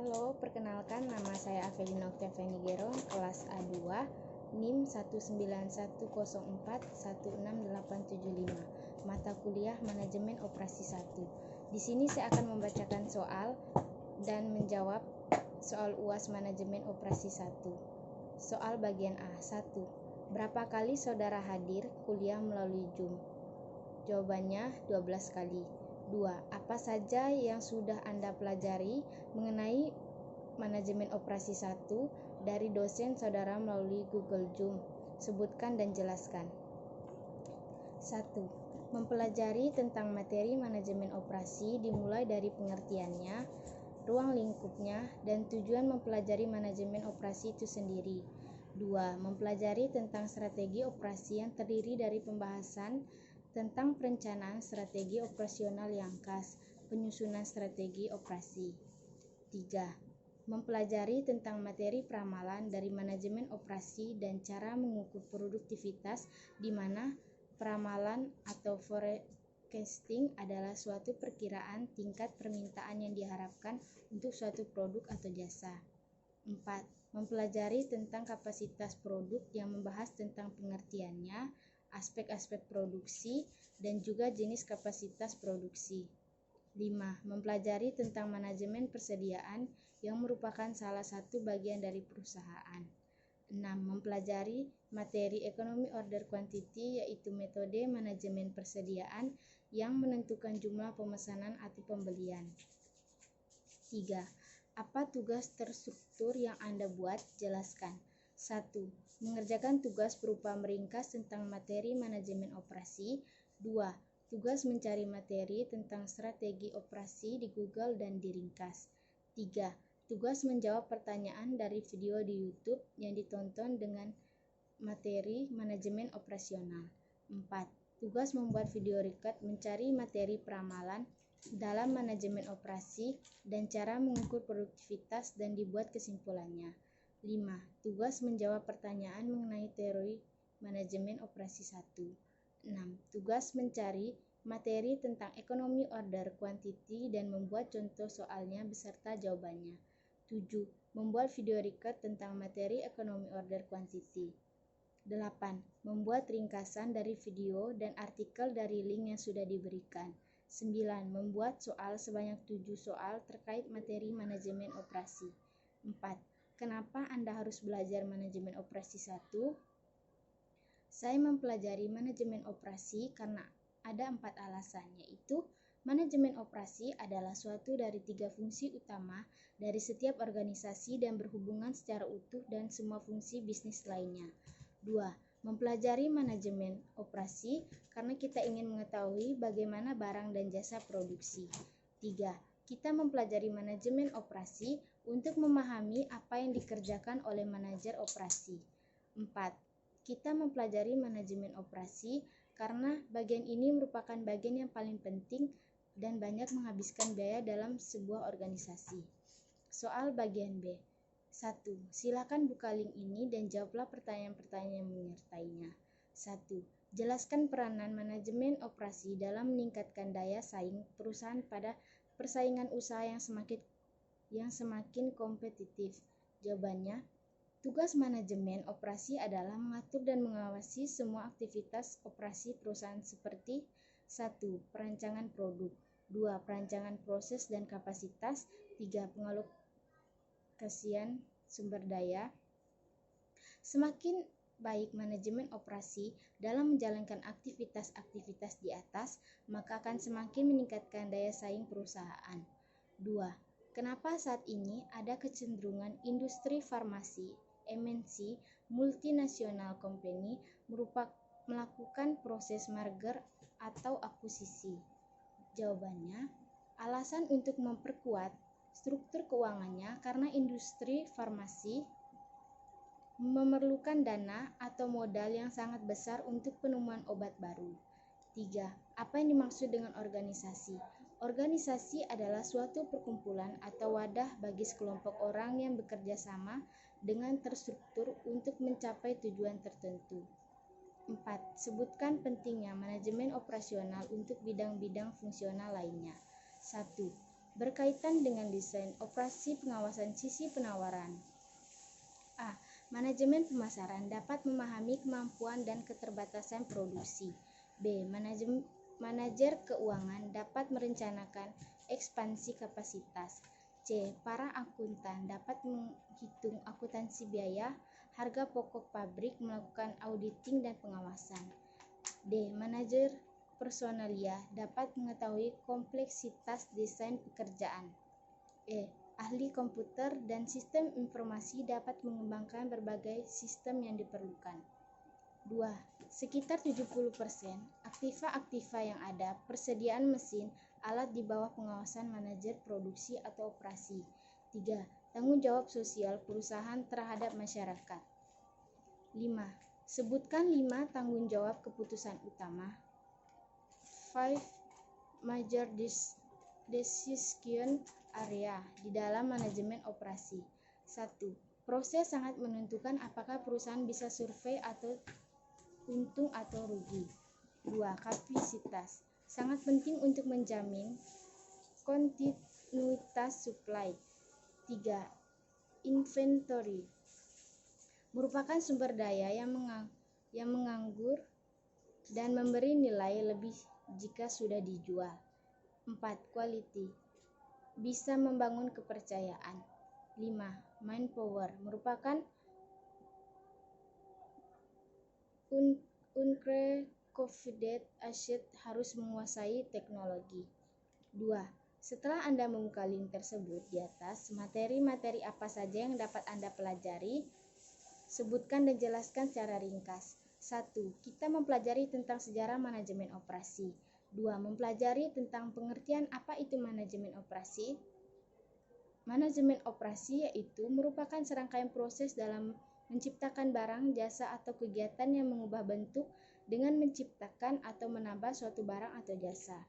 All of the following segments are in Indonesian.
Halo, perkenalkan nama saya Avelina Octaviani Gerong, kelas A2, NIM 191041685, mata kuliah Manajemen Operasi 1. Di sini saya akan membacakan soal dan menjawab soal UAS Manajemen Operasi 1. Soal bagian A. 1. Berapa kali saudara hadir kuliah melalui Zoom? Jawabannya 12 kali. 2. Apa saja yang sudah Anda pelajari mengenai manajemen operasi 1 dari dosen saudara melalui Google Zoom? Sebutkan dan jelaskan. 1. Mempelajari tentang materi manajemen operasi dimulai dari pengertiannya, ruang lingkupnya, dan tujuan mempelajari manajemen operasi itu sendiri. 2. Mempelajari tentang strategi operasi yang terdiri dari pembahasan tentang perencanaan strategi operasional yang khas, penyusunan strategi operasi. 3. Mempelajari tentang materi peramalan dari manajemen operasi dan cara mengukur produktivitas, di mana peramalan atau forecasting adalah suatu perkiraan tingkat permintaan yang diharapkan untuk suatu produk atau jasa. 4. Mempelajari tentang kapasitas produk yang membahas tentang pengertiannya, aspek-aspek produksi, dan juga jenis kapasitas produksi. 5. Mempelajari tentang manajemen persediaan yang merupakan salah satu bagian dari perusahaan. 6. Mempelajari materi ekonomi order quantity, yaitu metode manajemen persediaan yang menentukan jumlah pemesanan atau pembelian. 3. Apa tugas terstruktur yang Anda buat? Jelaskan. 1. Mengerjakan tugas berupa meringkas tentang materi manajemen operasi. 2. Tugas mencari materi tentang strategi operasi di Google dan diringkas. 3. Tugas menjawab pertanyaan dari video di YouTube yang ditonton dengan materi manajemen operasional. 4. Tugas membuat video record mencari materi peramalan dalam manajemen operasi dan cara mengukur produktivitas dan dibuat kesimpulannya. 5. Tugas menjawab pertanyaan mengenai teori manajemen operasi 1. 6. Tugas mencari materi tentang ekonomi order quantity dan membuat contoh soalnya beserta jawabannya. 7. Membuat video record tentang materi ekonomi order quantity. 8. Membuat ringkasan dari video dan artikel dari link yang sudah diberikan. 9. Membuat soal sebanyak 7 soal terkait materi manajemen operasi. 4. Kenapa Anda harus belajar manajemen operasi 1? Saya mempelajari manajemen operasi karena ada 4 alasan, yaitu manajemen operasi adalah suatu dari 3 fungsi utama dari setiap organisasi dan berhubungan secara utuh dan semua fungsi bisnis lainnya. 2. Mempelajari manajemen operasi karena kita ingin mengetahui bagaimana barang dan jasa produksi. 3. Kita mempelajari manajemen operasi untuk memahami apa yang dikerjakan oleh manajer operasi. 4. Kita mempelajari manajemen operasi karena bagian ini merupakan bagian yang paling penting dan banyak menghabiskan biaya dalam sebuah organisasi. Soal bagian B. 1. Silakan buka link ini dan jawablah pertanyaan-pertanyaan yang menyertainya. 1. Jelaskan peranan manajemen operasi dalam meningkatkan daya saing perusahaan pada persaingan usaha yang semakin kompetitif. Jawabannya, tugas manajemen operasi adalah mengatur dan mengawasi semua aktivitas operasi perusahaan seperti 1. Perancangan produk, 2. Perancangan proses dan kapasitas, 3. Pengalokasian sumber daya. Semakin baik manajemen operasi dalam menjalankan aktivitas-aktivitas di atas, maka akan semakin meningkatkan daya saing perusahaan. 2. Kenapa saat ini ada kecenderungan industri farmasi, MNC, multinasional company, melakukan proses merger atau akuisisi? Jawabannya, alasan untuk memperkuat struktur keuangannya karena industri farmasi memerlukan dana atau modal yang sangat besar untuk penemuan obat baru. 3. Apa yang dimaksud dengan organisasi? Organisasi adalah suatu perkumpulan atau wadah bagi sekelompok orang yang bekerja sama dengan terstruktur untuk mencapai tujuan tertentu. 4. Sebutkan pentingnya manajemen operasional untuk bidang-bidang fungsional lainnya. 1. berkaitan dengan desain, operasi, pengawasan sisi penawaran. A. Manajemen pemasaran dapat memahami kemampuan dan keterbatasan produksi. B. Manajer keuangan dapat merencanakan ekspansi kapasitas. C. Para akuntan dapat menghitung akuntansi biaya, harga pokok pabrik, melakukan auditing dan pengawasan. D. Manajer personalia dapat mengetahui kompleksitas desain pekerjaan. E. Ahli komputer dan sistem informasi dapat mengembangkan berbagai sistem yang diperlukan. 2. Sekitar 70% aktiva-aktiva yang ada, persediaan mesin, alat di bawah pengawasan manajer produksi atau operasi. 3. Tanggung jawab sosial perusahaan terhadap masyarakat. 5. Sebutkan 5 tanggung jawab keputusan utama. 5 major decision area di dalam manajemen operasi. 1. Proses sangat menentukan apakah perusahaan bisa survei atau untung atau rugi. 2. Kapasitas sangat penting untuk menjamin kontinuitas supply. 3. Inventory merupakan sumber daya yang menganggur dan memberi nilai lebih jika sudah dijual. 4. Quality bisa membangun kepercayaan. 5. Manpower merupakan unqualified asset, harus menguasai teknologi. 2. Setelah Anda membuka link tersebut di atas, materi-materi apa saja yang dapat Anda pelajari? Sebutkan dan jelaskan secara ringkas. 1. Kita mempelajari tentang sejarah manajemen operasi. 2. Mempelajari tentang pengertian apa itu manajemen operasi. Manajemen operasi yaitu merupakan serangkaian proses dalam menciptakan barang, jasa, atau kegiatan yang mengubah bentuk dengan menciptakan atau menambah suatu barang atau jasa.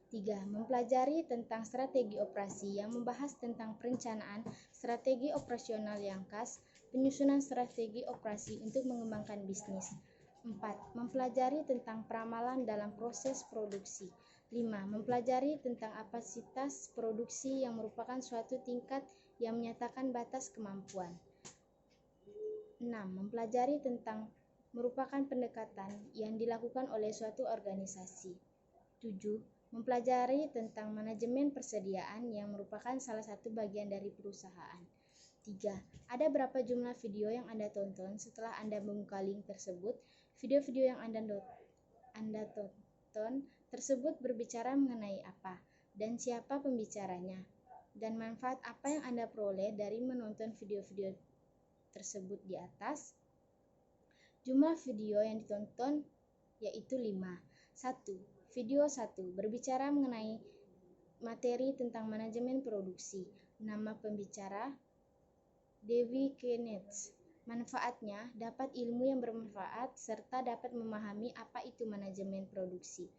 3. Mempelajari tentang strategi operasi yang membahas tentang perencanaan, strategi operasional yang khas, penyusunan strategi operasi untuk mengembangkan bisnis. 4. Mempelajari tentang peramalan dalam proses produksi. 5. Mempelajari tentang kapasitas produksi yang merupakan suatu tingkat yang menyatakan batas kemampuan. 6. Mempelajari tentang merupakan pendekatan yang dilakukan oleh suatu organisasi. 7. Mempelajari tentang manajemen persediaan yang merupakan salah satu bagian dari perusahaan. 3. Ada berapa jumlah video yang Anda tonton setelah Anda membuka link tersebut? Video-video yang Anda tonton tersebut berbicara mengenai apa, dan siapa pembicaranya, dan manfaat apa yang Anda peroleh dari menonton video-video tersebut di atas. Jumlah video yang ditonton yaitu 5. 1. Video 1 berbicara mengenai materi tentang manajemen produksi. Nama pembicara Dewi Kenneth. Manfaatnya dapat ilmu yang bermanfaat serta dapat memahami apa itu manajemen produksi.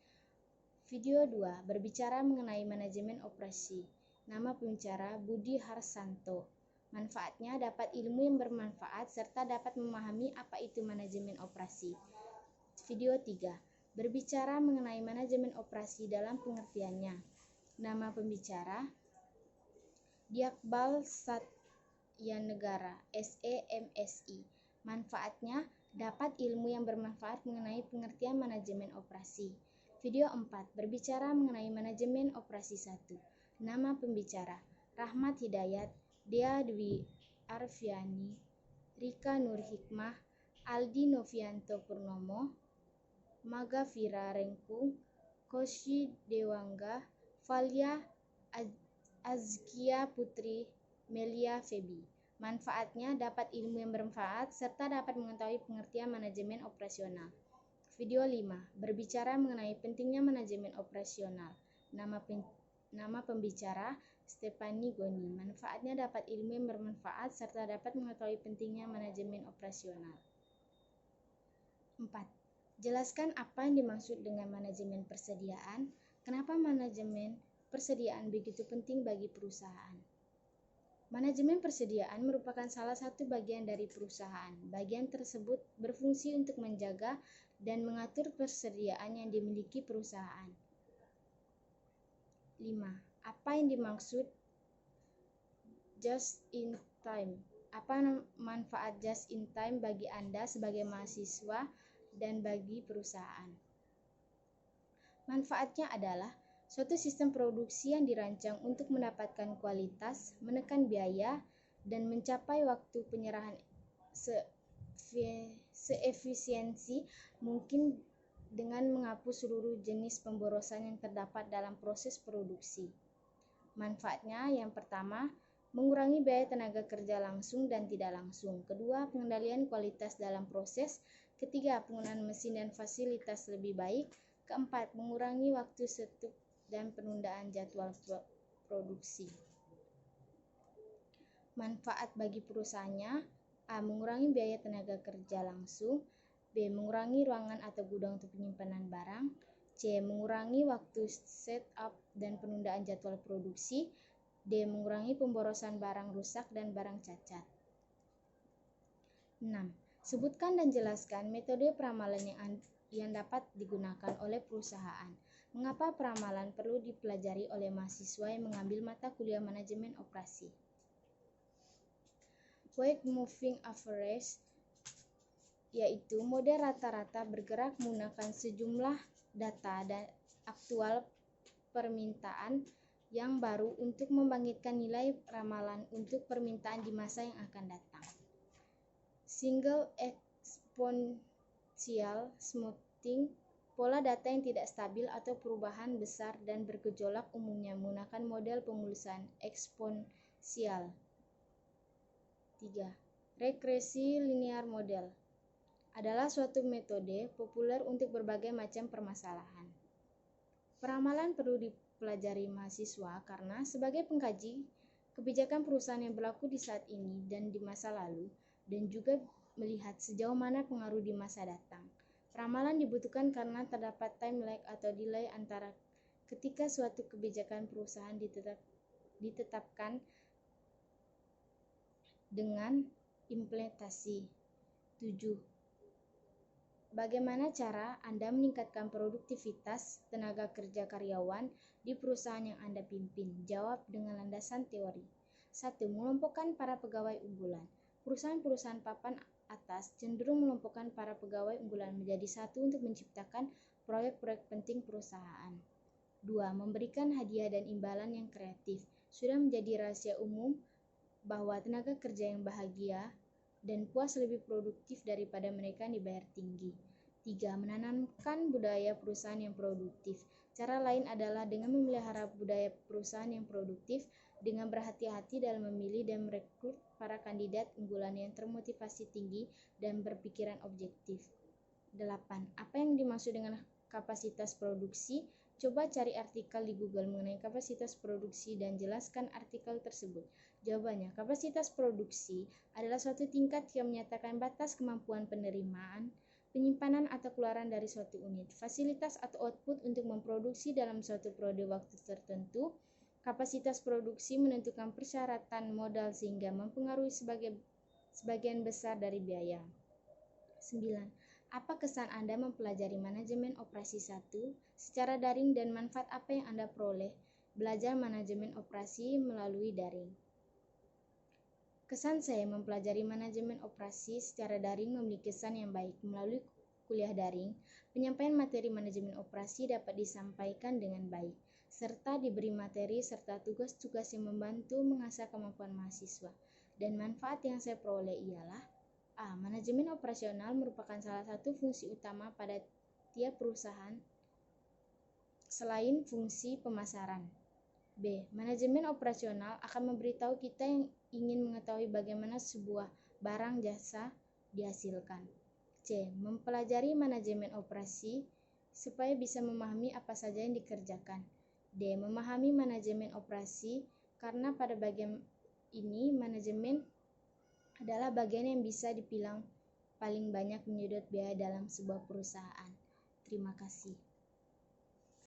Video 2 berbicara mengenai manajemen operasi. Nama pembicara Budi Harsanto. Manfaatnya dapat ilmu yang bermanfaat serta dapat memahami apa itu manajemen operasi. Video 3 berbicara mengenai manajemen operasi dalam pengertiannya. Nama pembicara Diakbal Satyanegara, SEMSI. Manfaatnya dapat ilmu yang bermanfaat mengenai pengertian manajemen operasi. Video 4 berbicara mengenai manajemen operasi 1. Nama pembicara Rahmat Hidayat, Dea Dwi Arfiani, Rika Nur Hikmah, Aldi Novianto Purnomo, Magavira Rengkung, Koshi Dewangga, Valia Azkia Putri, Melia Febi. Manfaatnya dapat ilmu yang bermanfaat serta dapat mengetahui pengertian manajemen operasional. Video 5 berbicara mengenai pentingnya manajemen operasional. Nama pembicara Stefani Goni. Manfaatnya dapat ilmu yang bermanfaat serta dapat mengetahui pentingnya manajemen operasional. 4. Jelaskan apa yang dimaksud dengan manajemen persediaan. Kenapa manajemen persediaan begitu penting bagi perusahaan? Manajemen persediaan merupakan salah satu bagian dari perusahaan. Bagian tersebut berfungsi untuk menjaga dan mengatur persediaan yang dimiliki perusahaan. 5. Apa yang dimaksud just in time? Apa manfaat just in time bagi Anda sebagai mahasiswa dan bagi perusahaan? Manfaatnya adalah suatu sistem produksi yang dirancang untuk mendapatkan kualitas, menekan biaya, dan mencapai waktu penyerahan seefisiensi mungkin dengan menghapus seluruh jenis pemborosan yang terdapat dalam proses produksi. Manfaatnya yang pertama, mengurangi biaya tenaga kerja langsung dan tidak langsung. Kedua, pengendalian kualitas dalam proses. Ketiga, penggunaan mesin dan fasilitas lebih baik. Keempat, mengurangi waktu stuck dan penundaan jadwal produksi. Manfaat bagi perusahaannya: A. Mengurangi biaya tenaga kerja langsung. B. Mengurangi ruangan atau gudang untuk penyimpanan barang. C. Mengurangi waktu setup dan penundaan jadwal produksi. D. Mengurangi pemborosan barang rusak dan barang cacat. 6. Sebutkan dan jelaskan metode peramalan yang dapat digunakan oleh perusahaan. Mengapa peramalan perlu dipelajari oleh mahasiswa yang mengambil mata kuliah manajemen operasi? Weight moving average, yaitu model rata-rata bergerak menggunakan sejumlah data dan aktual permintaan yang baru untuk membangkitkan nilai ramalan untuk permintaan di masa yang akan datang. Single exponential smoothing, pola data yang tidak stabil atau perubahan besar dan bergejolak umumnya menggunakan model pemulusan eksponensial. 3. Regresi linear model adalah suatu metode populer untuk berbagai macam permasalahan. Peramalan perlu dipelajari mahasiswa karena sebagai pengkaji kebijakan perusahaan yang berlaku di saat ini dan di masa lalu, dan juga melihat sejauh mana pengaruh di masa datang. Peramalan dibutuhkan karena terdapat time lag atau delay antara ketika suatu kebijakan perusahaan ditetapkan dengan implementasi. 7. Bagaimana cara Anda meningkatkan produktivitas tenaga kerja karyawan di perusahaan yang Anda pimpin? Jawab dengan landasan teori. 1. Mengelompokkan para pegawai unggulan. Perusahaan-perusahaan papan atas cenderung mengelompokkan para pegawai unggulan menjadi satu untuk menciptakan proyek-proyek penting perusahaan. 2. Memberikan hadiah dan imbalan yang kreatif. Sudah menjadi rahasia umum bahwa tenaga kerja yang bahagia dan puas lebih produktif daripada mereka yang dibayar tinggi. 3. Menanamkan budaya perusahaan yang produktif. Cara lain adalah dengan memelihara budaya perusahaan yang produktif, dengan berhati-hati dalam memilih dan merekrut para kandidat unggulan yang termotivasi tinggi dan berpikiran objektif. 8. Apa yang dimaksud dengan kapasitas produksi? Coba cari artikel di Google mengenai kapasitas produksi dan jelaskan artikel tersebut. Jawabannya, kapasitas produksi adalah suatu tingkat yang menyatakan batas kemampuan penerimaan, penyimpanan atau keluaran dari suatu unit, fasilitas atau output untuk memproduksi dalam suatu periode waktu tertentu. Kapasitas produksi menentukan persyaratan modal sehingga mempengaruhi sebagian besar dari biaya. 9. Apa kesan Anda mempelajari manajemen operasi 1 secara daring dan manfaat apa yang Anda peroleh belajar manajemen operasi melalui daring? Kesan saya mempelajari manajemen operasi secara daring memiliki kesan yang baik. Melalui kuliah daring, penyampaian materi manajemen operasi dapat disampaikan dengan baik, serta diberi materi serta tugas-tugas yang membantu mengasah kemampuan mahasiswa. Dan manfaat yang saya peroleh ialah: A. Manajemen operasional merupakan salah satu fungsi utama pada tiap perusahaan selain fungsi pemasaran. B. Manajemen operasional akan memberitahu kita yang ingin mengetahui bagaimana sebuah barang jasa dihasilkan. C. Mempelajari manajemen operasi supaya bisa memahami apa saja yang dikerjakan. D. Memahami manajemen operasi karena pada bagian ini manajemen adalah bagian yang bisa dibilang paling banyak menyedot biaya dalam sebuah perusahaan. Terima kasih.